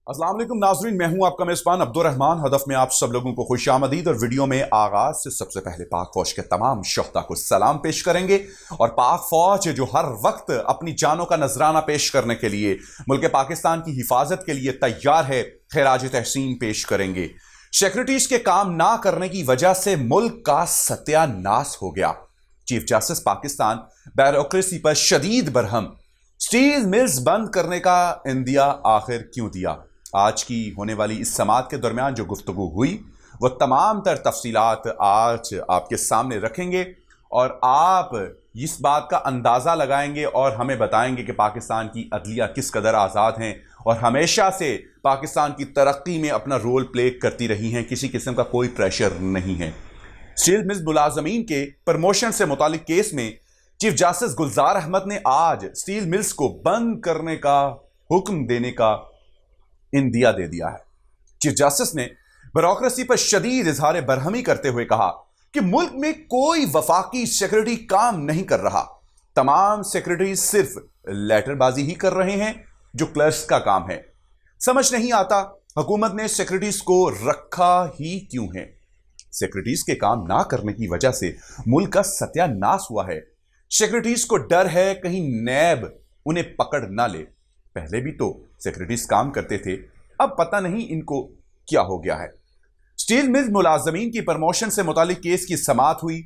अस्सलाम वालेकुम नाज़रीन, मैं हूं आपका मेज़बान अब्दुर्रहमान। हदफ में आप सब लोगों को खुशामदीद। और वीडियो में आगाज से सबसे पहले पाक फौज के तमाम शुहदा को सलाम पेश करेंगे। और पाक फौज जो हर वक्त अपनी जानों का नजराना पेश करने के लिए मुल्क पाकिस्तान की हिफाजत के लिए तैयार है, खिराज तहसीन पेश करेंगे। सेक्रेटरीज के काम ना करने की वजह से मुल्क का सत्यानाश हो गया। चीफ जस्टिस पाकिस्तान ब्यूरोक्रेसी पर शदीद बरहम। स्टील मिल्स बंद करने का इंदिया आखिर क्यों दिया? आज की होने वाली इस समात के दरमियान जो गुफ्तगू हुई वो तमाम तर तफसीलात आज आपके सामने रखेंगे और आप इस बात का अंदाज़ा लगाएंगे और हमें बताएंगे कि पाकिस्तान की अदलिया किस कदर आज़ाद हैं और हमेशा से पाकिस्तान की तरक्की में अपना रोल प्ले करती रही हैं। किसी किस्म का कोई प्रेशर नहीं है। स्टील मिल्स मुलाजमीन के प्रमोशन से मुतालिक केस में चीफ जस्टिस गुलजार अहमद ने आज स्टील मिल्स को बंद करने का हुक्म देने का इंदिया दे दिया है। चीफ जस्टिस ने ब्यूरोक्रेसी पर शदीद इजहार बरहमी करते हुए कहा कि मुल्क में कोई वफाकी सेक्रेटरी काम नहीं कर रहा। तमाम सेक्रेटरी सिर्फ लेटरबाजी ही कर रहे हैं जो क्लर्क्स का काम है। समझ नहीं आता हुकूमत ने सेक्रेटरीज को रखा ही क्यों है। सेक्रेटरीज के काम ना करने की वजह से मुल्क का सत्यानाश हुआ है। सेक्रेटरीज को डर है कहीं नैब उन्हें पकड़ ना ले। पहले भी तो सेक्रेटरीज काम करते थे, अब पता नहीं इनको क्या हो गया है। स्टील मिल्स मुलाजमीन की प्रमोशन से मुतालिक केस की समात हुई।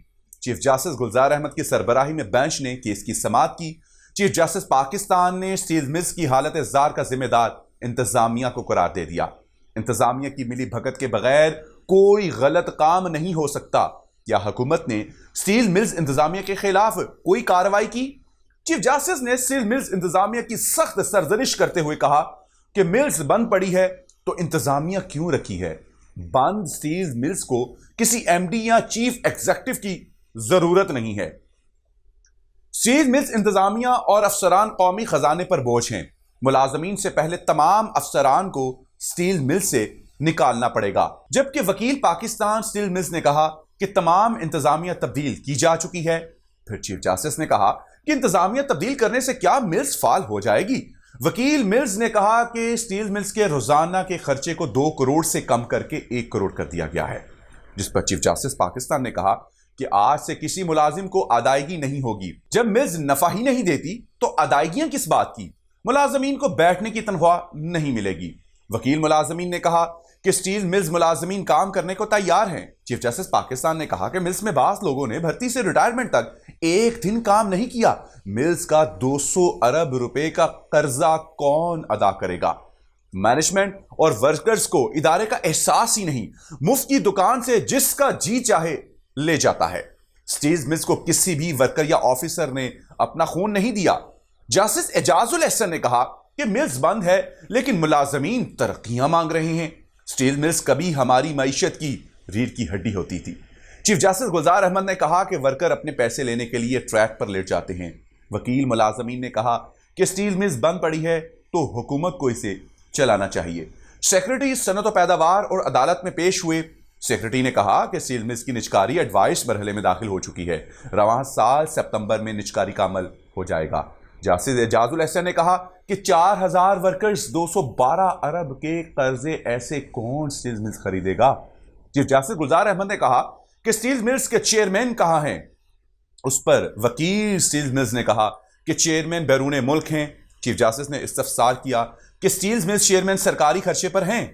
चीफ जस्टिस गुलजार अहमद की सरबराही में बेंच ने केस की समात की। चीफ जस्टिस पाकिस्तान ने स्टील मिल्स की हालत जार का जिम्मेदार इंतजामिया को करार दे दिया। इंतजामिया की मिली भगत के बगैर कोई गलत काम नहीं हो सकता। क्या हुकूमत ने स्टील मिल्स इंतजामिया के खिलाफ कोई कार्रवाई की? चीफ जस्टिस ने स्टील मिल्स इंतजामिया की सख्त सरजरिश करते हुए कहा कि मिल्स बंद पड़ी है तो इंतजामिया क्यों रखी है। बंद स्टील मिल्स को किसी एमडी या चीफ एग्जीक्यूटिव की जरूरत नहीं है। स्टील मिल्स इंतजामिया और अफसरान कौमी खजाने पर बोझ हैं। मुलाजमीन से पहले तमाम अफसरान को स्टील मिल से निकालना पड़ेगा। जबकि वकील पाकिस्तान स्टील मिल्स ने कहा कि तमाम इंतजामिया तब्दील की जा चुकी है। फिर चीफ जस्टिस ने कहा कि इंतजामिया तब्दील करने से क्या मिल्स फाल हो जाएगी। वकील मिल्स ने कहा कि स्टील मिल्स के रोजाना के खर्चे को 2 करोड़ से कम करके 1 करोड़ कर दिया गया है। जिस पर चीफ जस्टिस पाकिस्तान ने कहा कि आज से किसी मुलाजिम को अदायगी नहीं होगी। जब मिल्स नफा ही नहीं देती तो अदायगियां किस बात की। मुलाजमीन को बैठने की तनख्वाह नहीं मिलेगी। वकील मुलाजमीन ने कहा कि स्टील मिल्स मुलाजमीन काम करने को तैयार हैं। चीफ जस्टिस पाकिस्तान ने कहा कि मिल्स में बास लोगों ने भर्ती से रिटायरमेंट तक एक दिन काम नहीं किया। मिल्स का 200 अरब रुपए का कर्जा कौन अदा करेगा? मैनेजमेंट और वर्कर्स को इदारे का एहसास ही नहीं। मुफ्त की दुकान से जिसका जी चाहे ले जाता है। स्टील मिल्स को किसी भी वर्कर या ऑफिसर ने अपना खून नहीं दिया। जस्टिस एजाजुल एहसन ने कहा कि मिल्स बंद है लेकिन मुलाजमीन तरक्कियां मांग रहे हैं। स्टील मिल्स कभी हमारी मईशत की रीढ़ की हड्डी होती थी। चीफ जस्टिस गुलजार अहमद ने कहा कि वर्कर अपने पैसे लेने के लिए ट्रैक पर लेट जाते हैं। वकील मुलाजमीन ने कहा कि स्टील मिल्स बंद पड़ी है तो हुकूमत को इसे चलाना चाहिए। सेक्रेटरी सनत और पैदावार और अदालत में पेश हुए। सेक्रेटरी ने कहा कि स्टील मिल्स की निजकारी एडवाइस मरहले में दाखिल हो चुकी है। रवां साल सितंबर में निजकारी का अमल हो जाएगा। जस्टिस एजाजुल एहसन ने कहा कि 4000 वर्कर्स 212 अरब के कर्जे ऐसे कौन स्टील मिल्स खरीदेगा। चीफ जस्टिस गुलजार अहमद ने कहा कि स्टील मिल्स के चेयरमैन कहां हैं। उस पर वकील स्टील मिल्स ने कहा कि चेयरमैन बैरून मुल्क हैं। चीफ जस्टिस ने इस्तफसार किया कि स्टील मिल्स चेयरमैन सरकारी खर्चे पर हैं।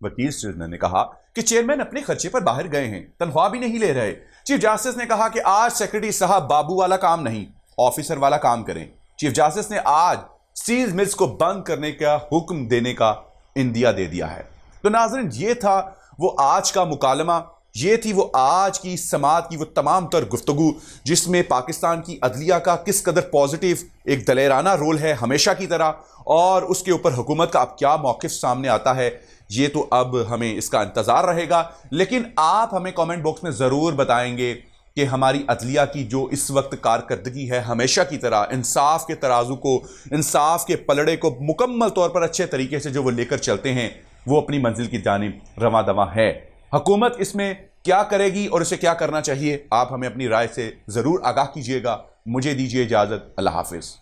वकील स्टील मिल्स ने कहा कि चेयरमैन अपने खर्चे पर बाहर गए हैं, तनख्वाह भी नहीं ले रहे। चीफ जस्टिस ने कहा कि आज सेक्रेटरी साहब बाबू वाला काम नहीं, ऑफिसर वाला काम करें। चीफ जस्टिस ने आज स्टील मिल्स को बंद करने का हुक्म देने का इंदिया दे दिया है। तो नाज़रीन, ये था वो आज का मुकालमा, ये थी वो आज की समात की वो तमाम तर गुफ्तगू जिसमें पाकिस्तान की अदलिया का किस कदर पॉजिटिव एक दलेराना रोल है हमेशा की तरह, और उसके ऊपर हुकूमत का अब क्या मौक़िफ़ सामने आता है ये तो अब हमें इसका इंतज़ार रहेगा। लेकिन आप हमें कमेंट बॉक्स में ज़रूर बताएंगे कि हमारी अदलिया की जो इस वक्त कारकर्दगी है हमेशा की तरह इंसाफ के तराजू को, इंसाफ के पलड़े को मुकम्मल तौर पर अच्छे तरीके से जो वो लेकर चलते हैं वो अपनी मंजिल की जानिब रवां दवां है। हुकूमत इसमें क्या करेगी और इसे क्या करना चाहिए, आप हमें अपनी राय से ज़रूर आगाह कीजिएगा। मुझे दीजिए इजाज़त। अल्लाह हाफिज़।